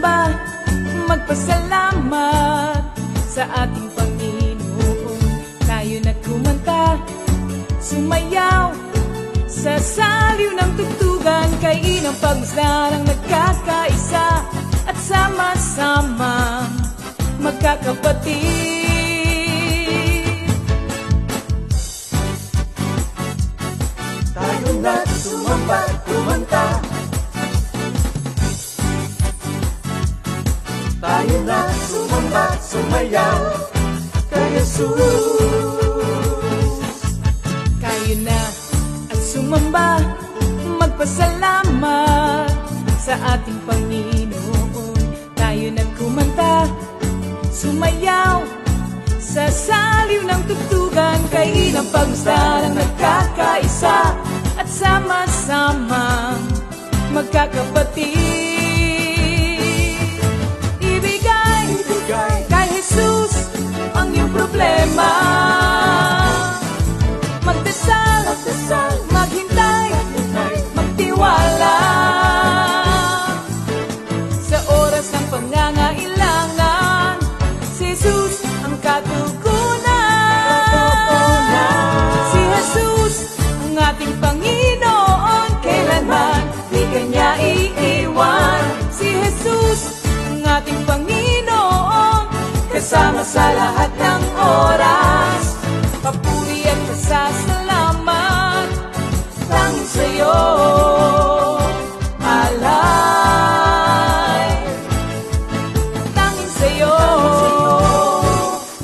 sumamba, magpasalamat sa ating Panginoon. Tayo na kumanta, sumayaw sa saliw ng tugtugan, kay inang pagmasdan ang nagkakaisa at sama-sama magkakapatid. Tayo na sumamba, kumanta, tayo na sumamba, sumayaw kay Jesus. Kayo na at sumamba, magpasalamat sa ating Panginoon. Tayo na kumanta, sumayaw sa saliw ng tugtugan, kay inang pagmasdan ang nagkakaisa at sama-sama magkakapatid. Kay Jesus ang iyong problema. Magdasal, maghintay, magtiwala. Sa oras ng pangangailangan, si Jesus ang katugunan. Si Jesus ang ating Panginoon, kailanman di kanya iiwan. Si Jesus ang ating Panginoon, kasama sa lahat ng oras. Papuri at pasasalamat tanging sa'yo, alay. Tanging sa'yo,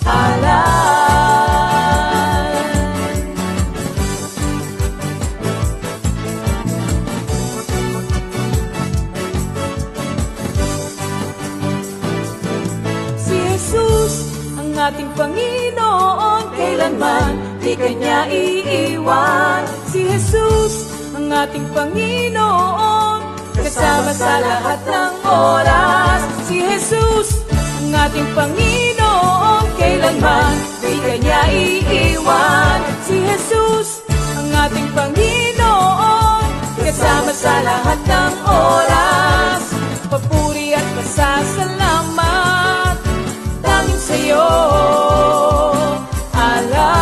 alay. Si Jesus ang ating Panginoon, kailanman di kanya iiwan. Si Jesus ang ating Panginoon, kasama sa lahat ng oras. Si Jesus ang ating Panginoon, kailanman di kanya iiwan. Si Jesus ang ating Panginoon, kasama sa lahat ng oras. Papuri at pasasalamat tanging sa'yo, alay.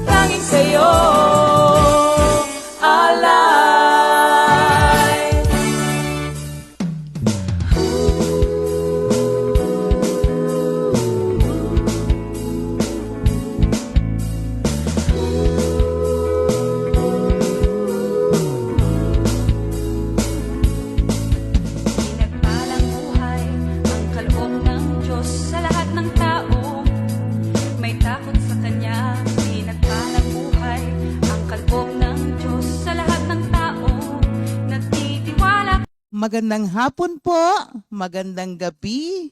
Tanging sa'yo, alay. Pinagpalang buhay ang kaloob ng Diyos sa lahat ng tao. May takot sa Kanya. Pinagpalang buhay ang kaloob ng Diyos sa lahat ng tao. Nagtitiwala. Magandang hapon po, magandang gabi,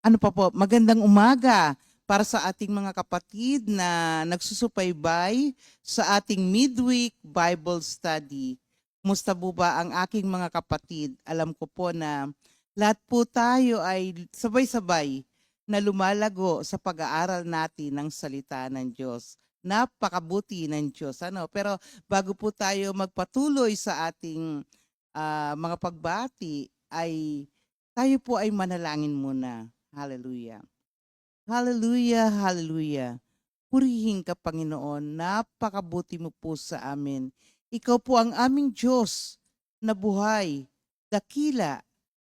ano pa po, magandang umaga para sa ating mga kapatid na nagsusubaybay sa ating midweek Bible study. Kumusta po ba ang aking mga kapatid? Alam ko po na lahat po tayo ay sabay-sabay na lumalago sa pag-aaral natin ng salita ng Diyos. Napakabuti ng Diyos. Pero bago po tayo magpatuloy sa ating mga pagbati, ay tayo po ay manalangin muna. Hallelujah. Hallelujah, hallelujah. Purihin ka, Panginoon. Napakabuti mo po sa amin. Ikaw po ang aming Diyos na buhay, dakila,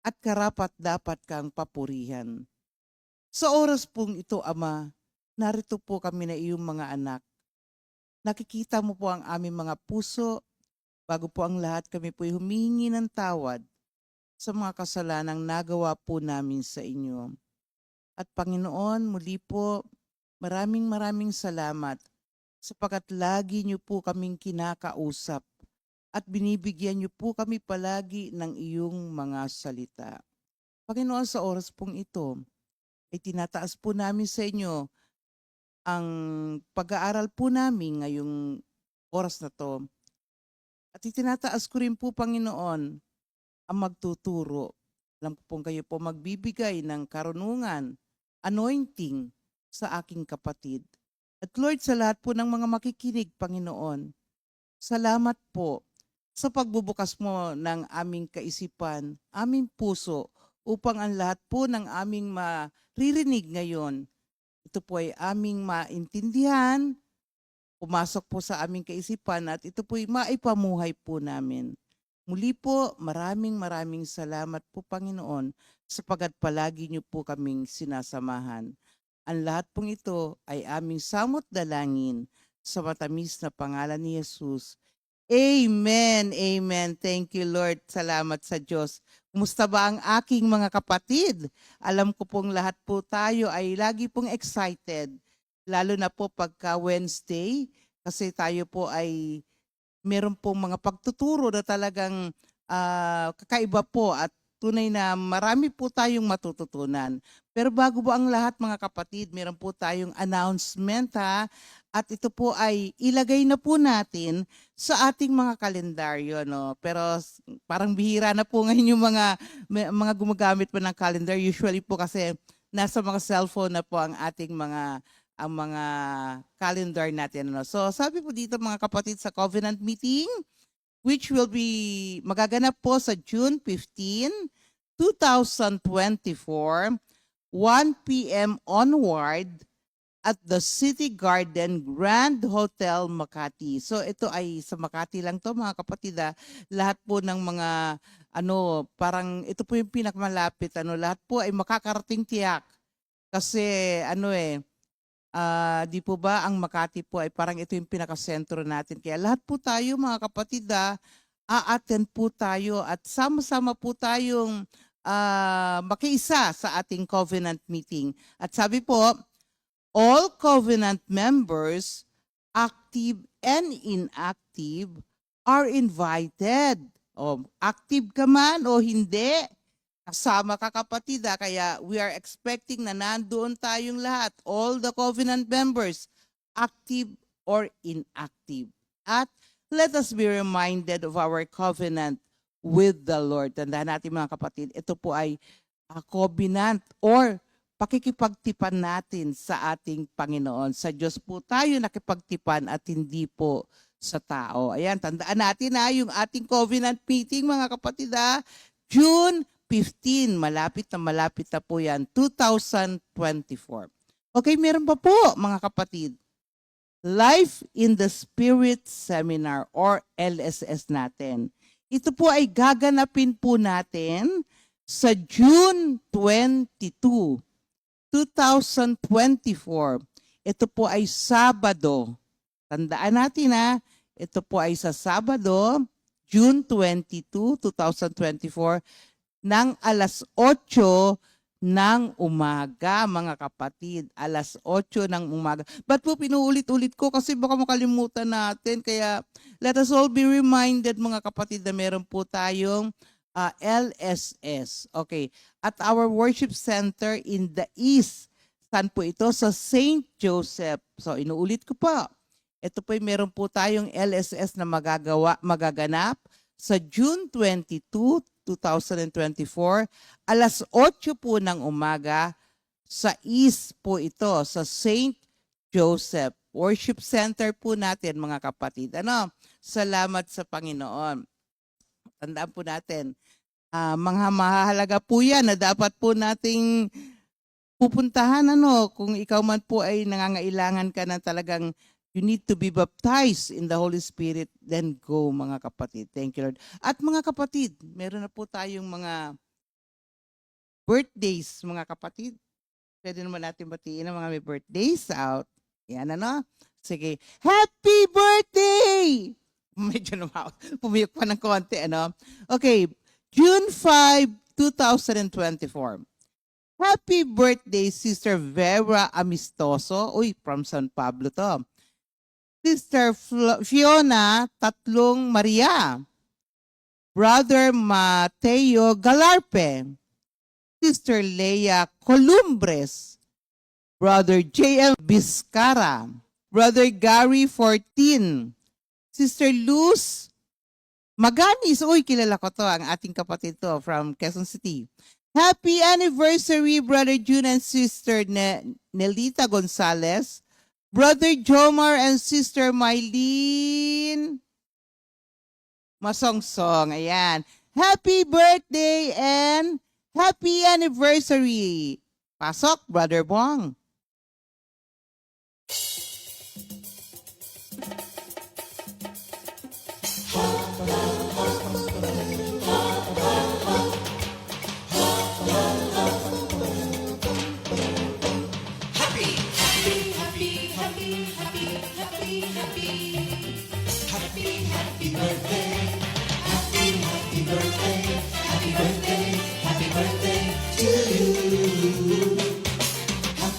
at karapat-dapat kang papurihan. Sa oras pong ito, Ama, narito po kami na iyong mga anak. Nakikita mo po ang aming mga puso. Bago po ang lahat, kami po humihingi ng tawad sa mga kasalanang nagawa po namin sa inyo. At Panginoon, muli po, maraming salamat sapagkat lagi niyo po kaming kinakausap at binibigyan niyo po kami palagi ng iyong mga salita. Panginoon, sa oras pong ito, ay tinataas po namin sa inyo ang pag-aaral po namin ngayong oras na to. At itinataas ko rin po, Panginoon, ang magtuturo. Alam ko pong kayo po magbibigay ng karunungan, anointing sa aking kapatid. At Lord, sa lahat po ng mga makikinig, Panginoon, salamat po sa pagbubukas mo ng aming kaisipan, aming puso, upang ang lahat po ng aming maririnig ngayon, ito po ay aming maintindihan, pumasok po sa aming kaisipan at ito po ay maipamuhay po namin. Muli po, maraming salamat po Panginoon sapagat palagi niyo po kaming sinasamahan. Ang lahat pong ito ay aming samot dalangin sa matamis na pangalan ni Jesus. Amen, amen. Thank you Lord. Salamat sa Diyos. Kumusta ba ang aking mga kapatid? Alam ko pong lahat po tayo ay lagi pong excited. Lalo na po pagka Wednesday kasi tayo po ay meron pong mga pagtuturo na talagang kakaiba po at tunay na marami po tayong matututunan. Pero bago po ang lahat mga kapatid, meron po tayong announcement ha. At ito po ay ilagay na po natin sa ating mga kalendaryo. No? Pero parang bihira na po ngayon yung mga gumagamit po ng calendar. Usually po kasi nasa mga cellphone na po ang ating mga calendar natin. No? So sabi po dito mga kapatid sa Covenant Meeting, which will be magaganap po sa June 15, 2024, 1 p.m. onward at the City Garden Grand Hotel Makati. So ito ay sa Makati lang to mga kapatid. Lahat po ng mga parang ito po yung pinakamalapit. Lahat po ay makakarating tiyak. Kasi di po ba ang Makati po ay parang ito yung pinakasentro natin. Kaya lahat po tayo mga kapatid a-attend po tayo at sama-sama po tayong makiisa sa ating covenant meeting. At sabi po, all covenant members, active and inactive, are invited. O, active ka man o hindi, kasama ka kapatid. Kaya we are expecting na nandoon tayong lahat, all the covenant members, active or inactive. At let us be reminded of our covenant with the Lord. Tandaan natin mga kapatid, ito po ay covenant or pakikipagtipan natin sa ating Panginoon. Sa Diyos po tayo nakipagtipan at hindi po sa tao. Ayan, tandaan natin yung ating covenant meeting mga kapatid June 15, malapit na po yan, 2024. Okay, meron pa po mga kapatid. Life in the Spirit Seminar or LSS natin. Ito po ay gaganapin po natin sa June 22, 2024. Ito po ay Sabado. Tandaan natin ito po ay sa Sabado, June 22, 2024, ng alas 8 ng umaga, mga kapatid. Alas 8 ng umaga. Ba't po pinuulit-ulit ko? Kasi baka makalimutan natin. Kaya let us all be reminded, mga kapatid, na meron po tayong LSS. Okay. At our worship center in the East. Saan po ito? Sa St. Joseph. So, inuulit ko po. Ito po meron po tayong LSS na magaganap sa June 22, 2024. Alas 8 po ng umaga sa East po ito, sa St. Joseph. Worship center po natin, mga kapatid. Salamat sa Panginoon. Tandaan po natin, mga mahalaga po yan na dapat po nating pupuntahan. Kung ikaw man po ay nangangailangan ka na talagang you need to be baptized in the Holy Spirit, then go mga kapatid. Thank you Lord. At mga kapatid, meron na po tayong mga birthdays mga kapatid. Pwede naman natin batiin ang mga may birthdays out. Yan Sige. Happy birthday! Medyo pumiyok pa ng konti, Okay, June 5, 2024. Happy birthday, Sister Vera Amistoso. Uy, from San Pablo to. Sister Fiona Tatlong Maria. Brother Mateo Galarpe. Sister Leia Columbres. Brother J.M. Biscara. Brother Gary 14. Sister Luz Maganis. Uy, kilala ko to. Ang ating kapatid to from Quezon City. Happy anniversary, Brother June and Sister Nelita Gonzalez. Brother Jomar and Sister Mylene masongsong. Ayan. Happy birthday and happy anniversary. Pasok, Brother Bong.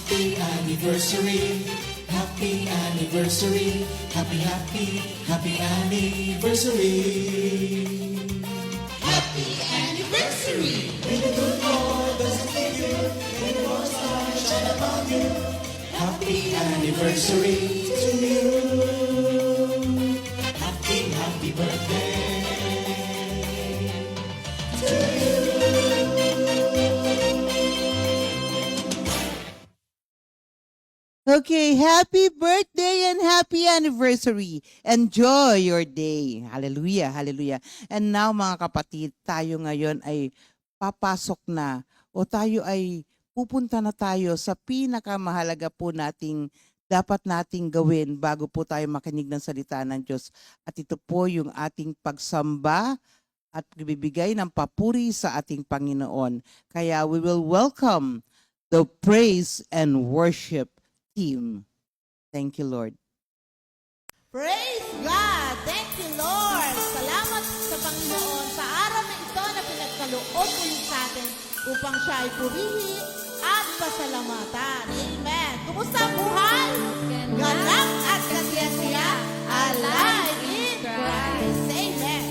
Happy anniversary, happy anniversary, happy, happy, happy anniversary. Happy anniversary! May the good Lord bless you, may the Lord's light shine upon you. Happy anniversary to you. Happy, happy birthday to you. Okay, happy birthday and happy anniversary. Enjoy your day. Hallelujah, hallelujah. And now mga kapatid, tayo ngayon ay papasok na o tayo ay pupunta na tayo sa pinakamahalaga po dapat nating gawin bago po tayo makinig ng salita ng Diyos. At ito po yung ating pagsamba at bibigay ng papuri sa ating Panginoon. Kaya we will welcome the praise and worship team. Thank you, Lord. Praise God! Thank you, Lord! Salamat sa Panginoon sa araw na ito na pinagkaloob ulit sa atin upang siya ay purihin at pasalamatan. Amen! Kumusta ang buhay? Ganap at kasiyasiya, alive in Christ. Amen!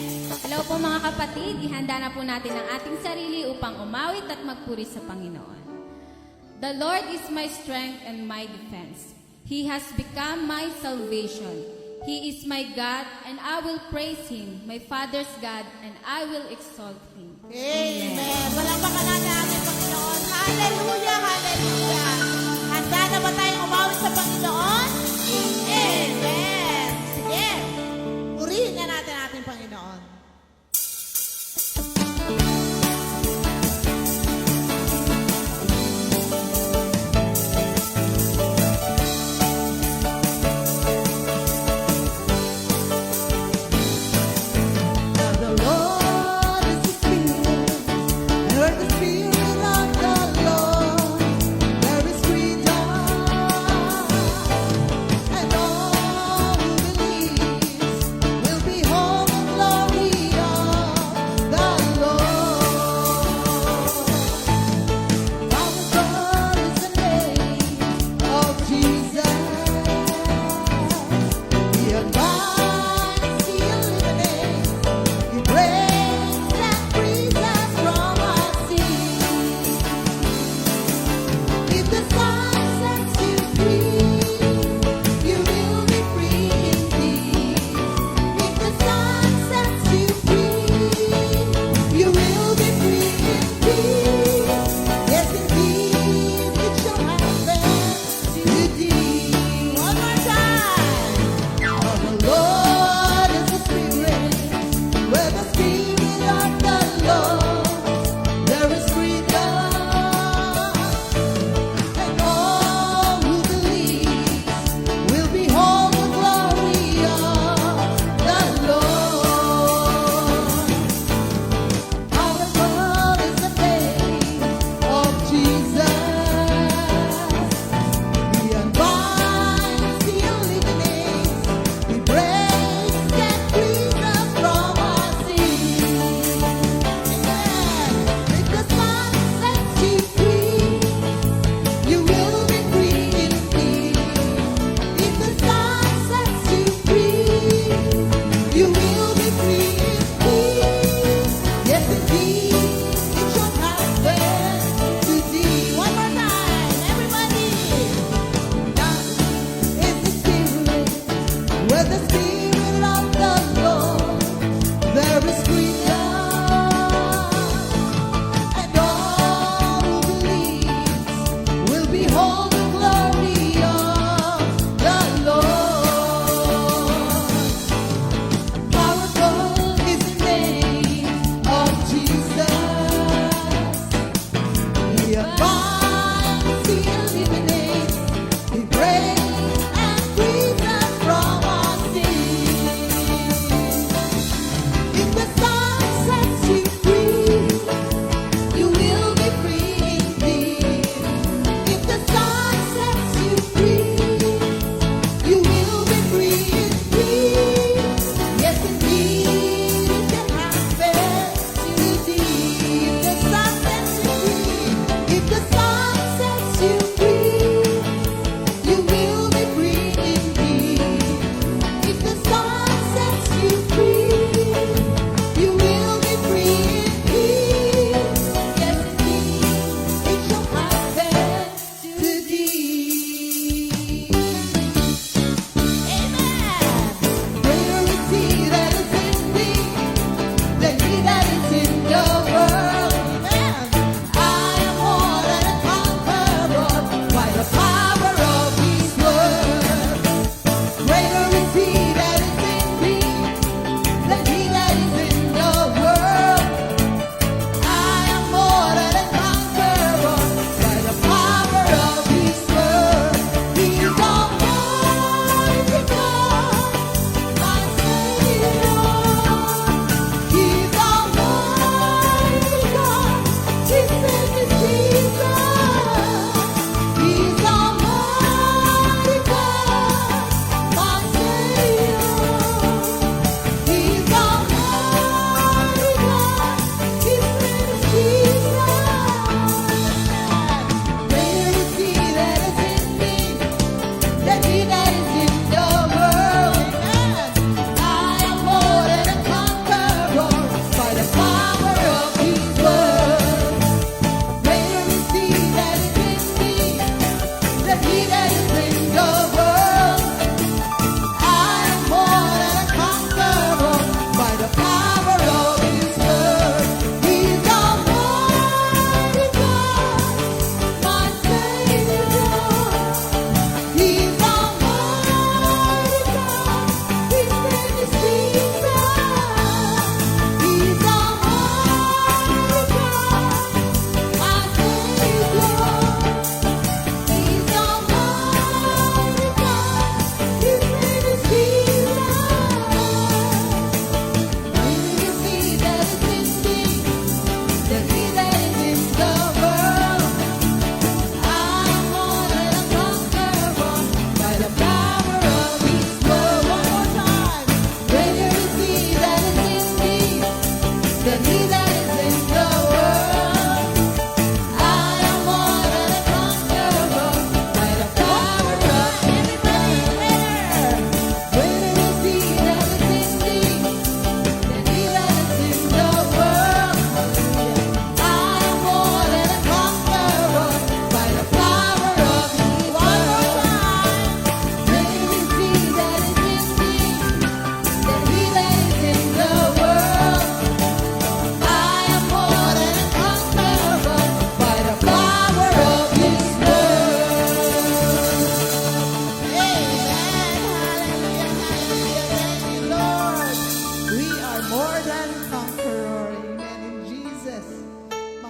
Hello po mga kapatid, ihanda na po natin ang ating sarili upang umawit at magpuri sa Panginoon. The Lord is my strength and my defense. He has become my salvation. He is my God, and I will praise Him, my Father's God, and I will exalt Him. Amen! Palakpakan natin ang ating Panginoon. Hallelujah! Hallelujah! Handa na ba tayong umawit sa Panginoon? Amen! Sige! Purihin na natin ang ating Panginoon. The Lord is good.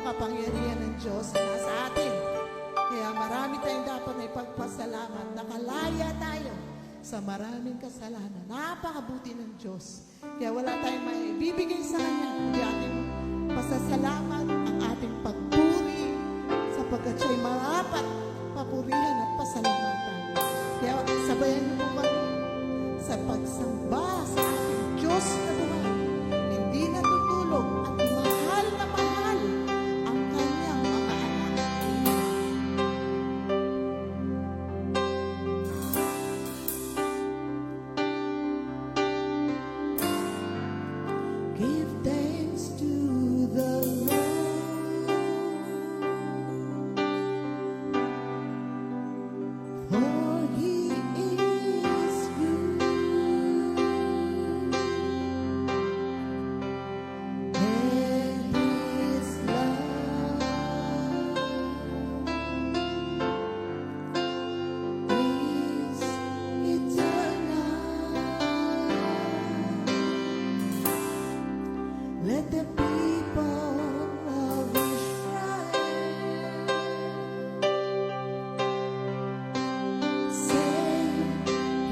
kapangyarihan ng Diyos na nasa atin. Kaya marami tayong dapat na ipagpasalamat. Nakalaya tayo sa maraming kasalanan. Napakabuti ng Diyos. Kaya wala tayong maibibigay sa Kanya. Kundi ating pasasalamat, ang ating pagpuri, sapagkat siya'y marapat papurihan at pasalamatan. Kaya sabayan niyo po kami sa pagsamba sa ating Diyos na buhay. Hindi natutulog at mahal na mahal ang Kanyang mga anak. Give thanks to the Lord, for He is good, and His love is eternal. Let the people of Israel say,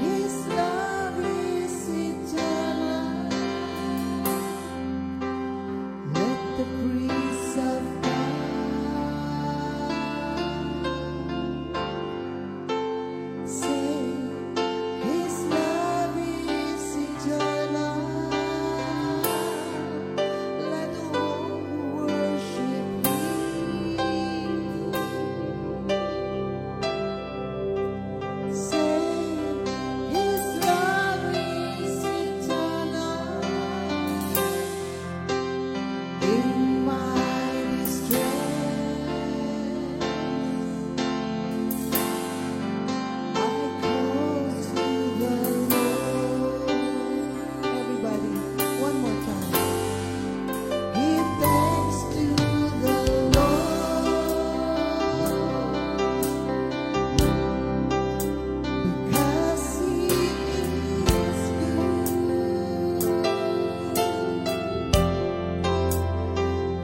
His love is eternal. Let the priests of God say, His love is eternal. Let all worship Him. Say, His love is eternal. In mighty strength, I call to the Lord. Everybody, one more time. Give thanks to the Lord, because He is good,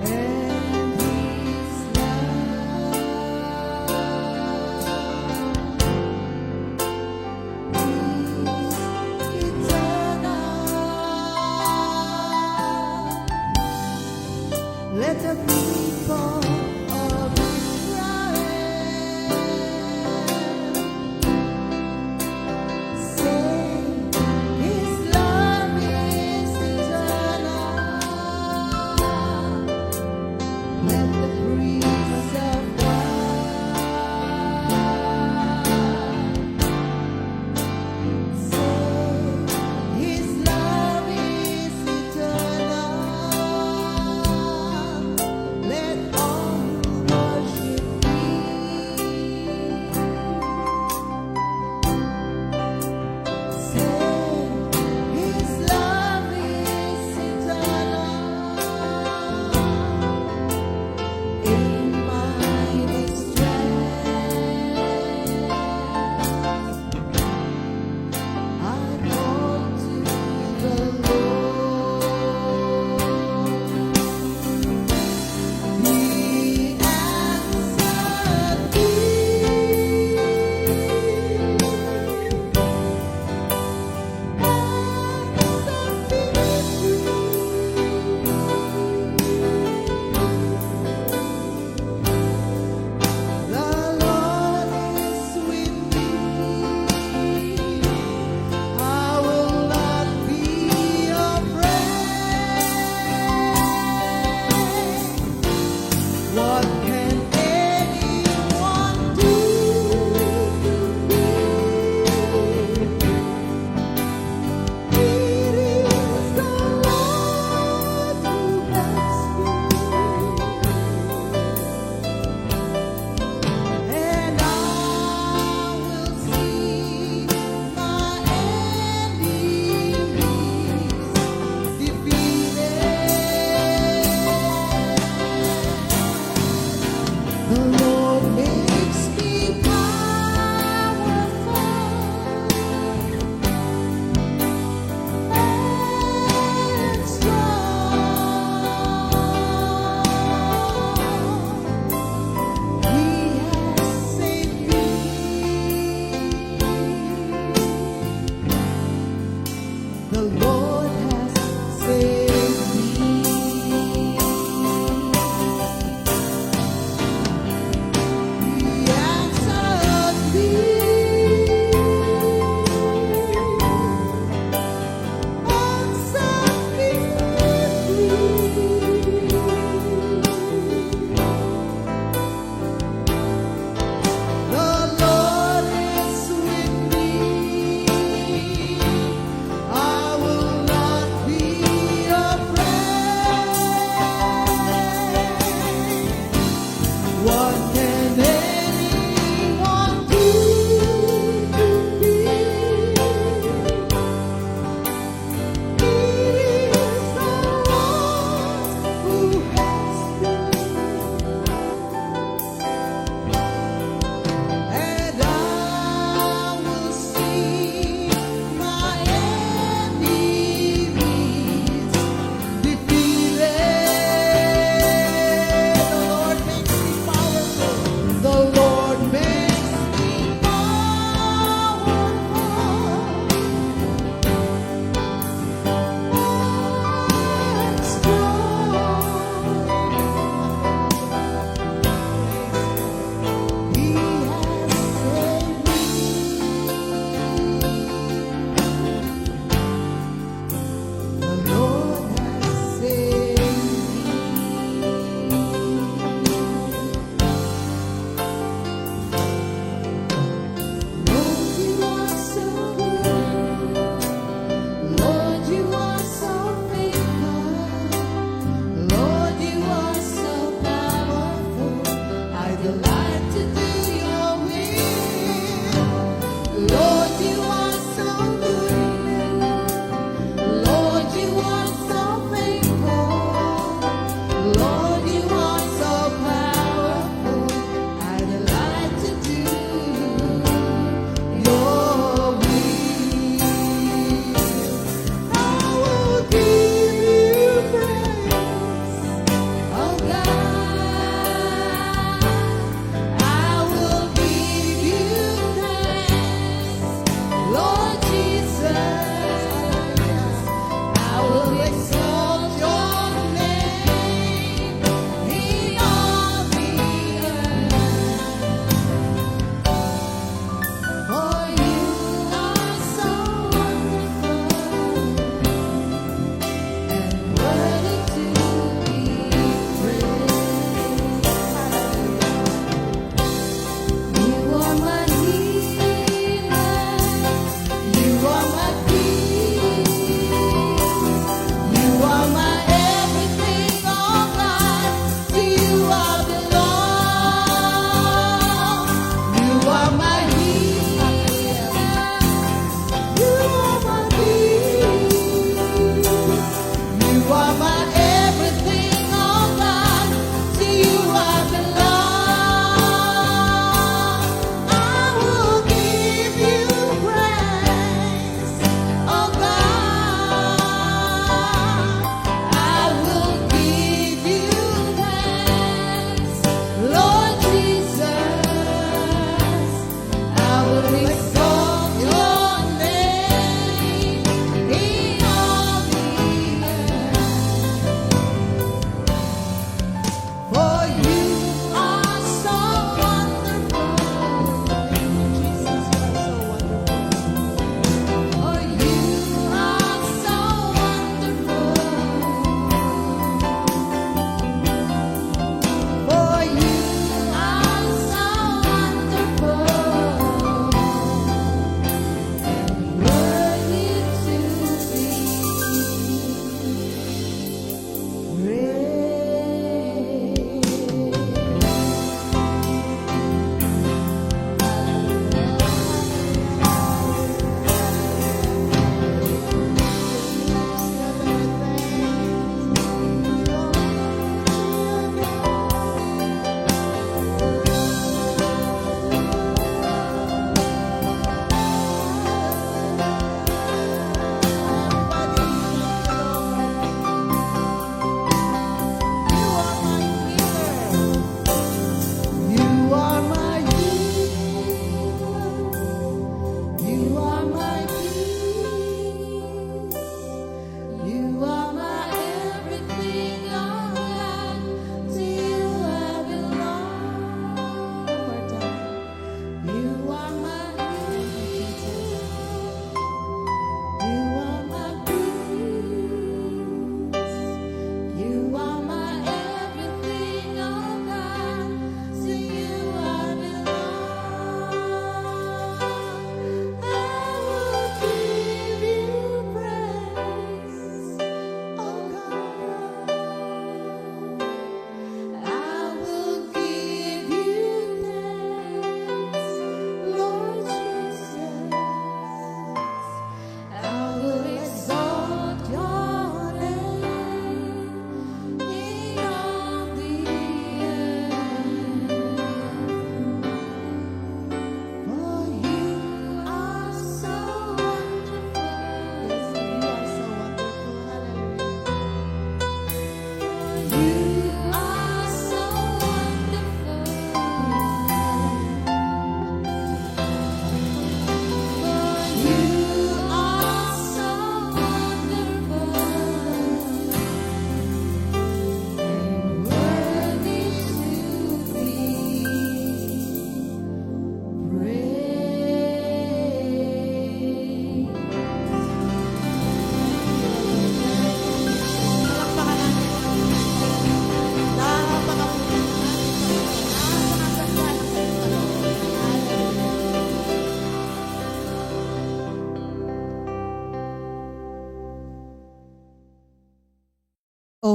and His love is eternal. Let the people of Israel say, His love is eternal. Let the priests of God say, His love is eternal. Let all worship Him. Say, His love is eternal.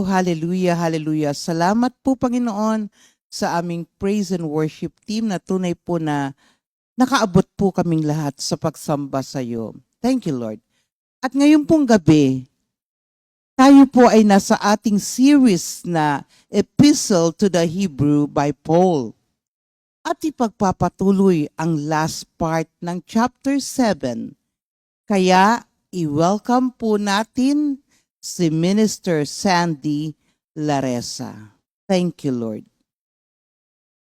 hallelujah, hallelujah. Salamat po, Panginoon, sa aming praise and worship team na tunay po na nakaabot po kaming lahat sa pagsamba sa iyo. Thank you, Lord. At ngayon pong gabi, tayo po ay nasa ating series na Epistle to the Hebrew by Paul. At ipagpapatuloy ang last part ng chapter 7. Kaya, i-welcome po natin si Minister Sandy Laresa. Thank you, Lord.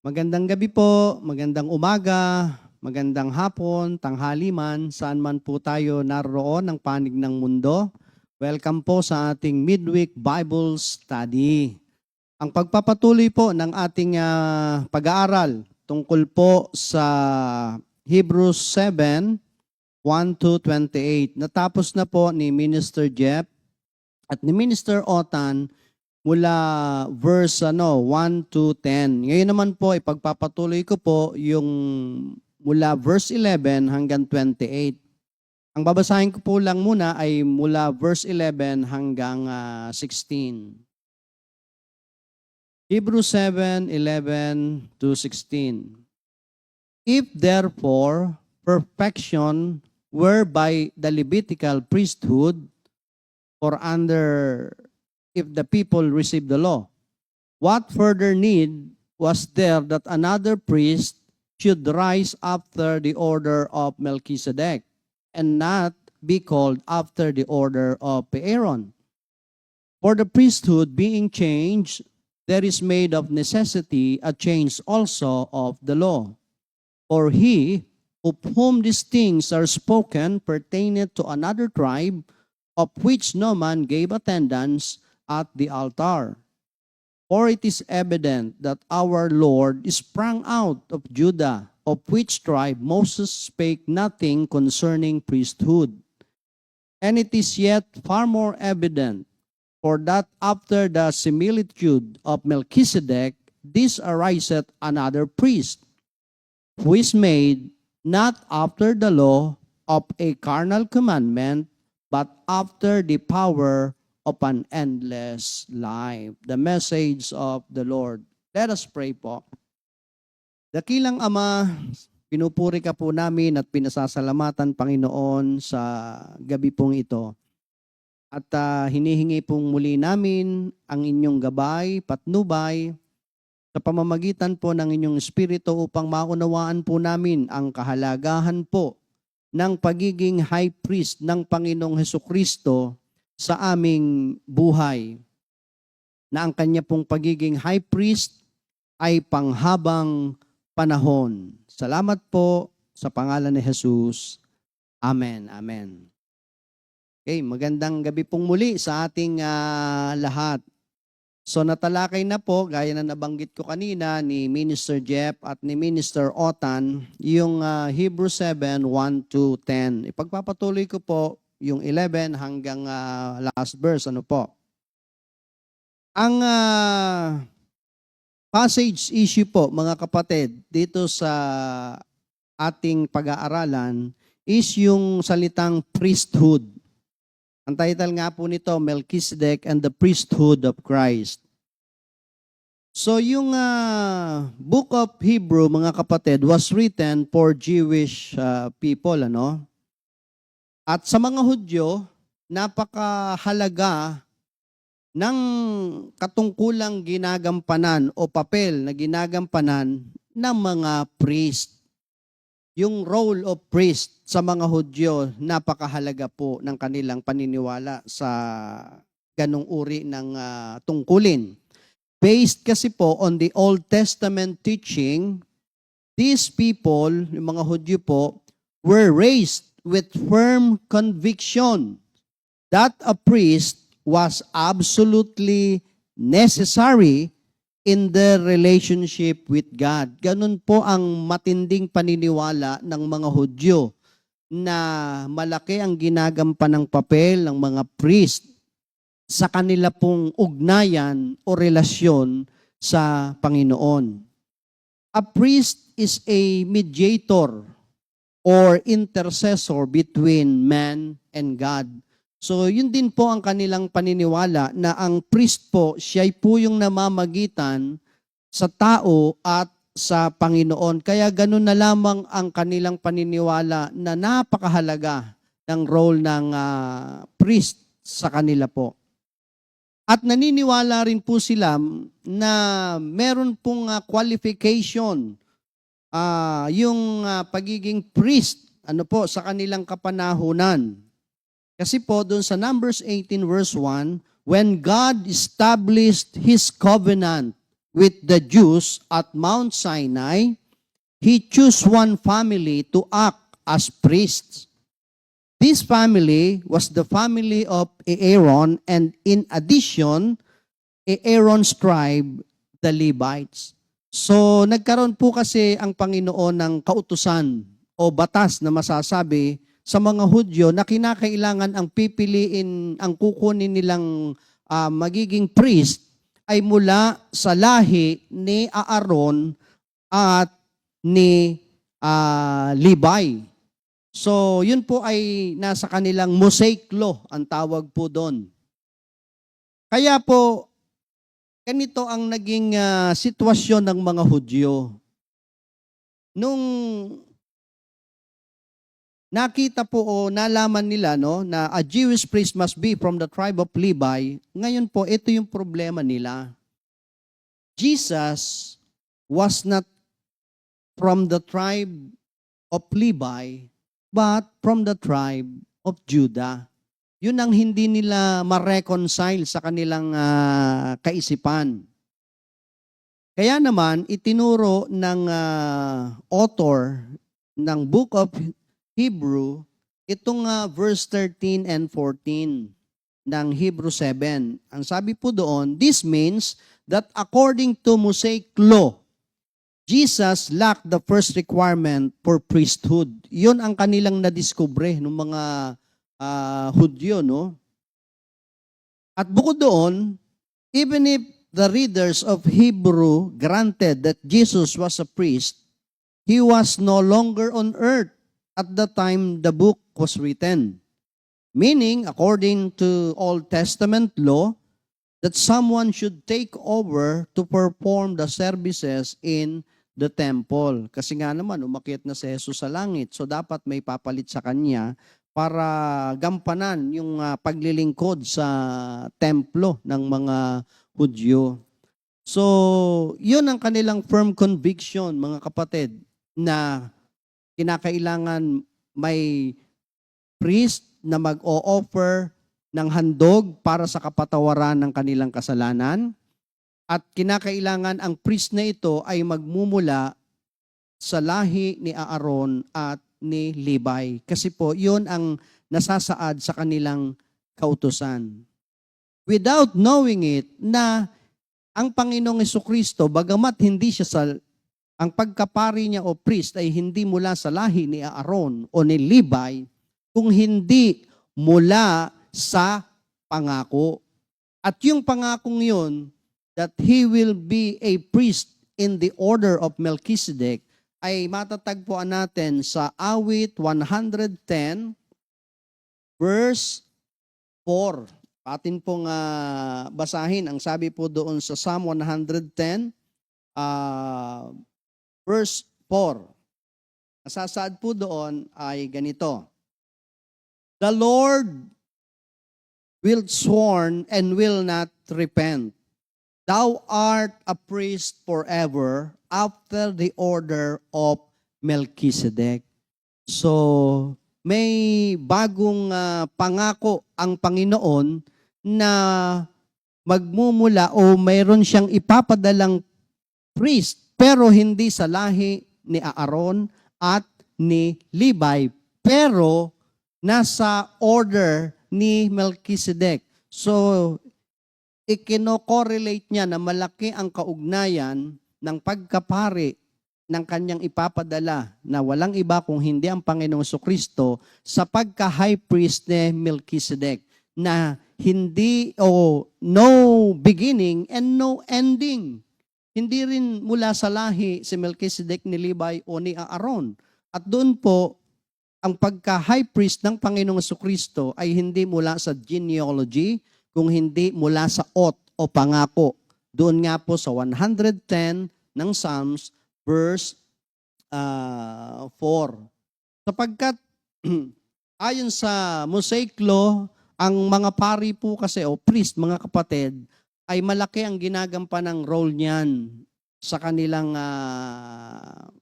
Magandang gabi po, magandang umaga, magandang hapon, tanghali man, saan man po tayo naroon ng panig ng mundo. Welcome po sa ating Midweek Bible Study. Ang pagpapatuloy po ng ating pag-aaral tungkol po sa Hebrews 7, 1-28. Natapos na po ni Minister Jeff at ni Minister Otan mula verse 1-10. Ngayon naman po, ipagpapatuloy ko po yung mula verse 11 hanggang 28. Ang babasahin ko po lang muna ay mula verse 11 hanggang 16. Hebrews 7:11-16. If therefore perfection were by the Levitical priesthood, or under if the people received the law, what further need was there that another priest should rise after the order of Melchizedek, and not be called after the order of Aaron? For the priesthood being changed, there is made of necessity a change also of the law. For he of whom these things are spoken pertaineth to another tribe, of which no man gave attendance at the altar. For it is evident that our Lord sprang out of Judah, of which tribe Moses spake nothing concerning priesthood. And it is yet far more evident, for that after the similitude of Melchizedek, this ariseth another priest, who is made not after the law of a carnal commandment, but after the power of an endless life. The message of the Lord. Let us pray po. Dakilang Ama, pinupuri ka po namin at pinasasalamatan, Panginoon, sa gabi pong ito. At hinihingi pong muli namin ang inyong gabay, patnubay, sa pamamagitan po ng inyong Espiritu upang maunawaan po namin ang kahalagahan po ng pagiging high priest ng Panginoong Hesukristo sa aming buhay. Na ang kanya pong pagiging high priest ay panghabang panahon. Salamat po sa pangalan ni Jesus. Amen. Amen. Okay, magandang gabi pong muli sa ating lahat. So natalakay na po, gaya na nabanggit ko kanina ni Minister Jeff at ni Minister Otan, yung Hebrews 7, 1-10. Ipagpapatuloy ko po yung 11 hanggang last verse. Ano po? Ang passage issue po, mga kapatid, dito sa ating pag-aaralan is yung salitang priesthood. Ang title nga po nito, Melchizedek and the Priesthood of Christ. So yung Book of Hebrew, mga kapatid, was written for Jewish people, ano? At sa mga Hudyo, napakahalaga ng katungkulang ginagampanan o papel na ginagampanan ng mga priest. Yung role of priest sa mga Hudyo, napakahalaga po ng kanilang paniniwala sa ganong uri ng tungkulin. Based kasi po on the Old Testament teaching, these people, yung mga Hudyo po, were raised with firm conviction that a priest was absolutely necessary in their relationship with God. Ganun po ang matinding paniniwala ng mga Hudyo na malaki ang ginagampan ng papel ng mga priest sa kanila pong ugnayan o relasyon sa Panginoon. A priest is a mediator or intercessor between man and God. So yun din po ang kanilang paniniwala na ang priest po, siya po yung namamagitan sa tao at sa Panginoon. Kaya ganun na lamang ang kanilang paniniwala na napakahalaga ng role ng priest sa kanila po. At naniniwala rin po sila na meron pong qualification yung pagiging priest sa kanilang kapanahunan. Kasi po doon sa Numbers 18 verse 1, when God established His covenant with the Jews at Mount Sinai, He chose one family to act as priests. This family was the family of Aaron, and in addition, Aaron's tribe, the Levites. So nagkaroon po kasi ang Panginoon ng kautusan o batas na masasabi sa mga Hudyo na kinakailangan ang pipiliin, ang kukunin nilang magiging priest ay mula sa lahi ni Aaron at ni Levi. So, yun po ay nasa kanilang Mosaic law, ang tawag po doon. Kaya po, ganito ang naging sitwasyon ng mga Hudyo. Nung nakita po o nalaman nila na a Jewish priest must be from the tribe of Levi, ngayon po, ito yung problema nila. Jesus was not from the tribe of Levi, but from the tribe of Judah. Yun ang hindi nila ma-reconcile sa kanilang kaisipan. Kaya naman, itinuro ng author ng Book of Hebrew, itong verse 13 and 14 ng Hebrew 7. Ang sabi po doon, this means that according to Mosaic law, Jesus lacked the first requirement for priesthood. Yun ang kanilang nadiskubre ng mga Hudyo, no? At bukod doon, even if the readers of Hebrew granted that Jesus was a priest, He was no longer on earth at the time the book was written. Meaning, according to Old Testament law, that someone should take over to perform the services in the temple. Kasi nga naman, umakyat na si Jesus sa langit. So, dapat may papalit sa kanya para gampanan yung paglilingkod sa templo ng mga Hudyo. So, yun ang kanilang firm conviction, mga kapatid, na kinakailangan may priest na mag-o-offer ng handog para sa kapatawaran ng kanilang kasalanan. At kinakailangan ang priest na ito ay magmumula sa lahi ni Aaron at ni Levi. Kasi po, yun ang nasasaad sa kanilang kautusan. Without knowing it, na ang Panginoong Jesucristo, bagamat hindi siya ang pagkapari niya o priest ay hindi mula sa lahi ni Aaron o ni Levi, kung hindi mula sa pangako. At yung pangakong yun, that he will be a priest in the order of Melchizedek, ay matatagpuan natin sa Awit 110, verse 4. Atin pong basahin. Ang sabi po doon sa Psalm 110, verse 4. Nasasaad po doon ay ganito. The Lord will sworn and will not repent. Thou art a priest forever after the order of Melchizedek. So, may bagong pangako ang Panginoon na magmumula o mayroon siyang ipapadalang priest, pero hindi sa lahi ni Aaron at ni Levi, pero nasa order ni Melchizedek. So, ikino-correlate niya na malaki ang kaugnayan ng pagkapari ng kanyang ipapadala na walang iba kung hindi ang Panginoong Jesucristo sa pagka-high priest ni Melchizedek na hindi no beginning and no ending. Hindi rin mula sa lahi si Melchizedek ni Levi o ni Aaron. At doon po, ang pagka-high priest ng Panginoong Jesucristo ay hindi mula sa genealogy, kung hindi mula sa oath o pangako. Doon nga po sa 110 ng Psalms, verse 4. Sapagkat ayon sa Mosaic Law, ang mga pari po kasi o priest, mga kapatid, ay malaki ang ginagampanan ng role niyan sa kanilang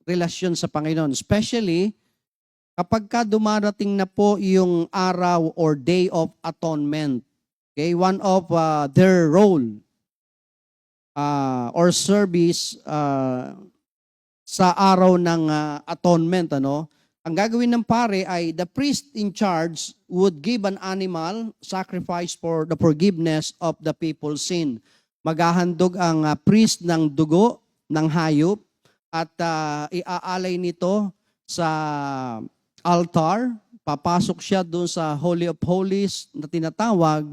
relasyon sa Panginoon. Especially, kapag ka dumarating na po yung araw or day of atonement. Okay, one of their role or service sa araw ng atonement, ano? Ang gagawin ng pare ay the priest in charge would give an animal sacrifice for the forgiveness of the people's sin. Maghahandog ang priest ng dugo ng hayop at iaalay nito sa altar. Papasok siya doon sa Holy of Holies na tinatawag.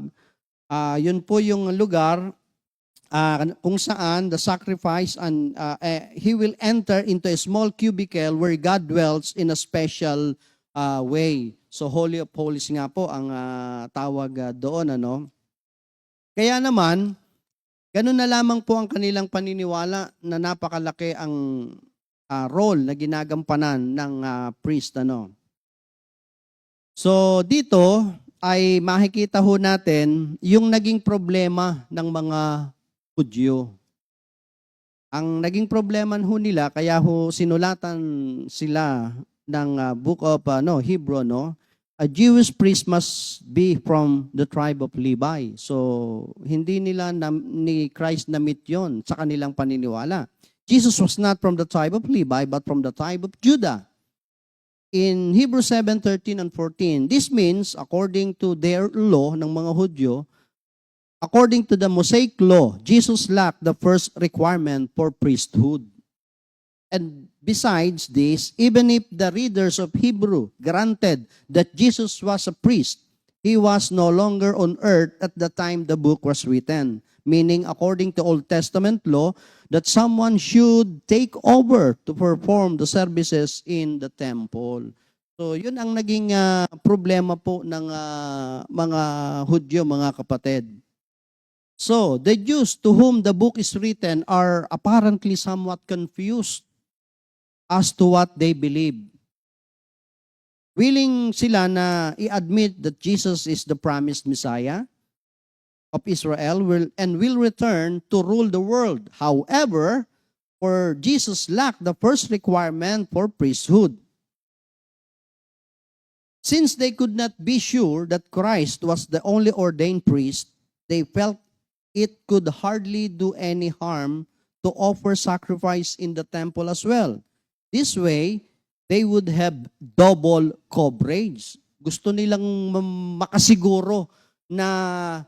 Yun po yung lugar kung saan the sacrifice and he will enter into a small cubicle where God dwells in a special way. So Holy of Holies nga po ang tawag doon, ano? Kaya naman, ganun na lamang po ang kanilang paniniwala na napakalaki ang role na ginagampanan ng priest, ano? So dito ay makikita ho natin yung naging problema ng mga Hudyo. Ang naging problema ho nila, kaya ho sinulatan sila ng book of Hebrew, no? A Jewish priest must be from the tribe of Levi. So, hindi nila ni Christ na-meet yun sa kanilang paniniwala. Jesus was not from the tribe of Levi, but from the tribe of Judah. In Hebrews 7:13 and 14, this means, according to their law ng mga Hudyo, according to the Mosaic law, Jesus lacked the first requirement for priesthood. And besides this, even if the readers of Hebrew granted that Jesus was a priest, he was no longer on earth at the time the book was written. Meaning, according to Old Testament law, that someone should take over to perform the services in the temple. So, yun ang naging problema po ng mga Hudyo, mga kapatid. So, the Jews to whom the book is written are apparently somewhat confused as to what they believe. Willing sila na i-admit that Jesus is the promised Messiah of Israel and will return to rule the world. However, for Jesus lacked the first requirement for priesthood. Since they could not be sure that Christ was the only ordained priest, they felt it could hardly do any harm to offer sacrifice in the temple as well. This way, they would have double coverage. Gusto nilang makasiguro na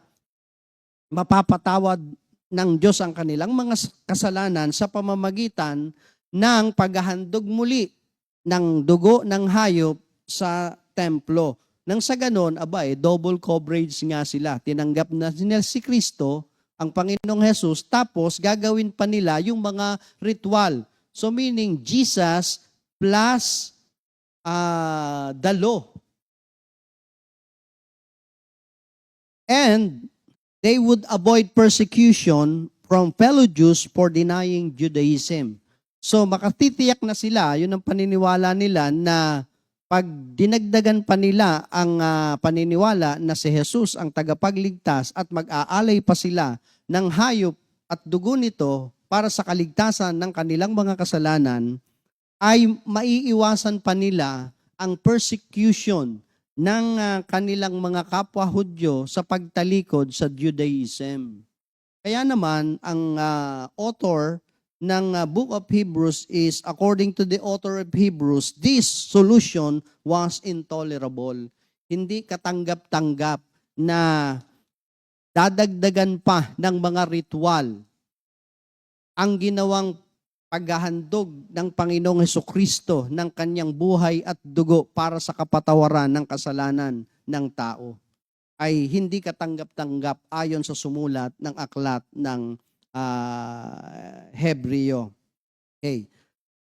mapapatawad ng Diyos ang kanilang mga kasalanan sa pamamagitan ng paghahandog muli ng dugo ng hayop sa templo. Nang sa ganon, double coverage nga sila. Tinanggap na nila si Kristo, ang Panginoong Jesus, tapos gagawin pa nila yung mga ritual. So meaning, Jesus plus the law. And they would avoid persecution from fellow Jews for denying Judaism. So makatitiyak na sila, yun ang paniniwala nila na pag dinagdagan pa nila ang paniniwala na si Jesus ang tagapagligtas at mag-aalay pa sila ng hayop at dugo nito para sa kaligtasan ng kanilang mga kasalanan, ay maiiwasan pa nila ang persecution ng kanilang mga kapwa Hudyo sa pagtalikod sa Judaism. Kaya naman, ang author ng Book of Hebrews is, according to the author of Hebrews, this solution was intolerable. Hindi katanggap-tanggap na dadagdagan pa ng mga ritual ang ginawang paghahandog ng Panginoong Hesukristo ng kanyang buhay at dugo para sa kapatawaran ng kasalanan ng tao. Ay hindi katanggap-tanggap ayon sa sumulat ng aklat ng Hebreo. Okay.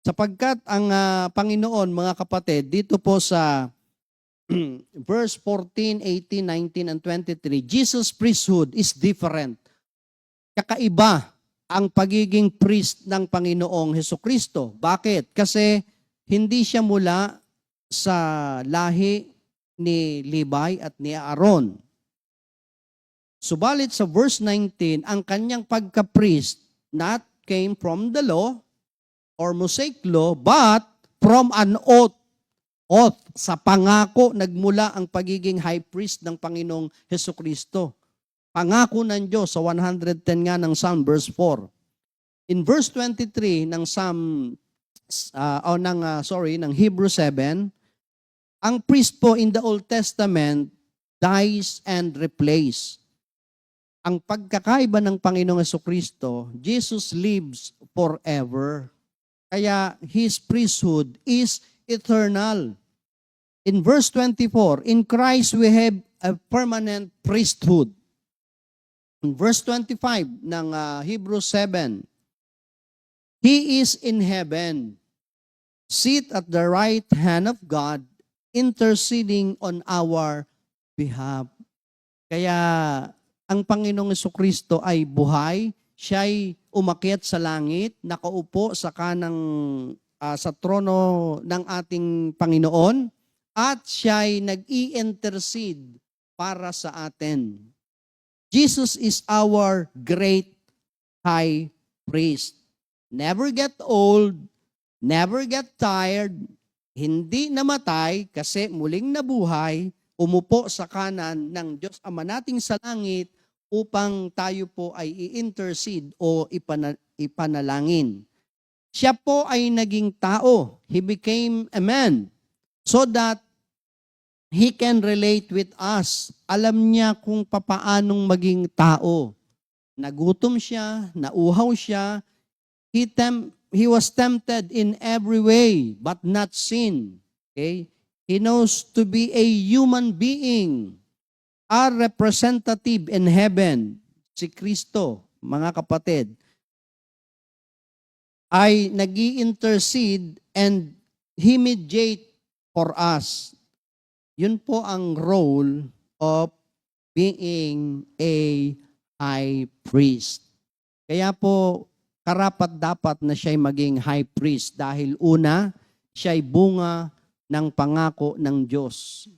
Sapagkat ang Panginoon, mga kapatid, dito po sa verse 14, 18, 19, and 23, Jesus' priesthood is different. Kakaiba ang pagiging priest ng Panginoong Hesukristo. Bakit? Kasi hindi siya mula sa lahi ni Levi at ni Aaron. Subalit sa verse 19, ang kanyang pagka-priest not came from the law or Mosaic law, but from an oath. Oath, sa pangako nagmula ang pagiging high priest ng Panginoong Hesukristo. Pangako ng Diyos sa 110 nga ng Psalm verse 4. In verse 23 ng ng Hebrew 7, ang priest po in the Old Testament dies and replaced. Ang pagkakaiba ng Panginoong Hesukristo, Jesus lives forever. Kaya His priesthood is eternal. In verse 24, in Christ we have a permanent priesthood. In verse 25 ng Hebrews 7, He is in heaven, sit at the right hand of God, interceding on our behalf. Kaya ang Panginoong Hesukristo ay buhay, siya'y umakyat sa langit, nakaupo sa sa trono ng ating Panginoon, at siya'y nag-i-intercede para sa atin. Jesus is our great high priest. Never get old, never get tired, hindi namatay kasi muling nabuhay, umupo sa kanan ng Diyos Ama nating sa langit upang tayo po ay i-intercede o ipanalangin. Siya po ay naging tao. He became a man so that He can relate with us. Alam niya kung papaanong maging tao. Nagutom siya, nauhaw siya. He was tempted in every way, but not sin. Okay? He knows to be a human being. Our representative in heaven, si Kristo, mga kapatid, ay nag-i-intercede and He mediate for us. Yun po ang role of being a high priest. Kaya po, karapat-dapat na siya'y maging high priest dahil una, siya'y bunga ng pangako ng Diyos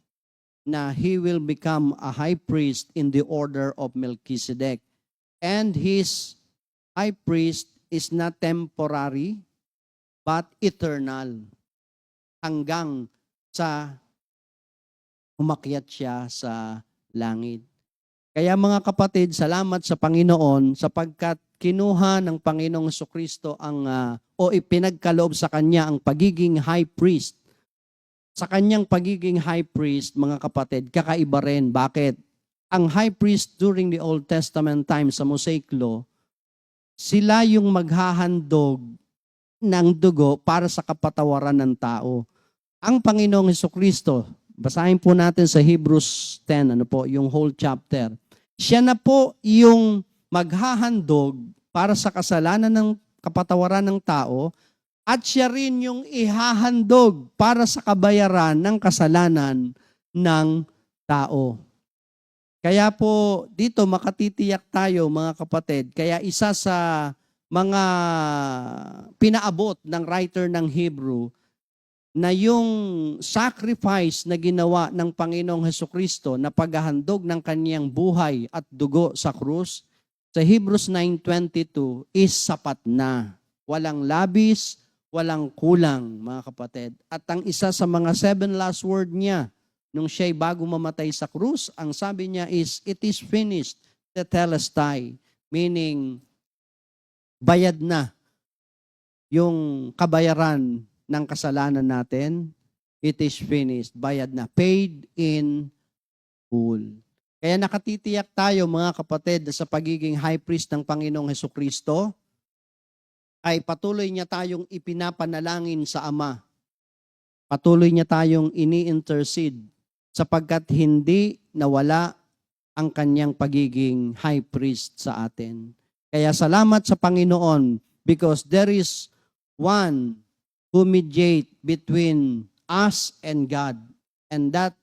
na He will become a high priest in the order of Melchizedek. And His high priest is not temporary, but eternal. Hanggang sa umakyat siya sa langit. Kaya mga kapatid, salamat sa Panginoon sapagkat kinuha ng Panginoong Jesucristo o ipinagkaloob sa Kanya ang pagiging high priest. Sa Kanyang pagiging high priest, mga kapatid, kakaiba rin. Bakit? Ang high priest during the Old Testament time sa Mosaic Law, sila yung maghahandog ng dugo para sa kapatawaran ng tao. Ang Panginoong Jesucristo, basahin po natin sa Hebrews 10, yung whole chapter. Siya na po yung maghahandog para sa kasalanan ng kapatawaran ng tao at siya rin yung ihahandog para sa kabayaran ng kasalanan ng tao. Kaya po dito makatitiyak tayo mga kapatid. Kaya isa sa mga pinaabot ng writer ng Hebrew na yung sacrifice na ginawa ng Panginoong Hesukristo na paghahandog ng kaniyang buhay at dugo sa krus, sa Hebrews 9:22 is sapat na. Walang labis, walang kulang, mga kapatid. At ang isa sa mga 7 last word niya, nung siya'y bago mamatay sa krus, ang sabi niya is, it is finished, tetelestai, meaning, bayad na yung kabayaran ng kasalanan natin. It is finished, bayad na, paid in full. Kaya nakatitiyak tayo mga kapatid sa pagiging high priest ng Panginoong Hesukristo ay patuloy niya tayong ipinapanalangin sa Ama. Patuloy niya tayong ini-intercede sapagkat hindi nawala ang kanyang pagiging high priest sa atin. Kaya salamat sa Panginoon because there is one who mediate between us and God, and that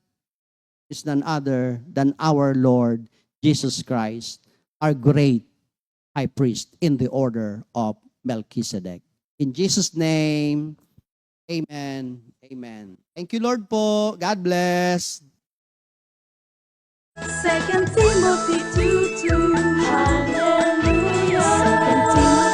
is none other than our Lord Jesus Christ, our great high priest in the order of Melchizedek. In Jesus' name, amen. Amen. Thank you, Lord po. God bless. 2 Timothy 2:2. Hallelujah. 2 Timothy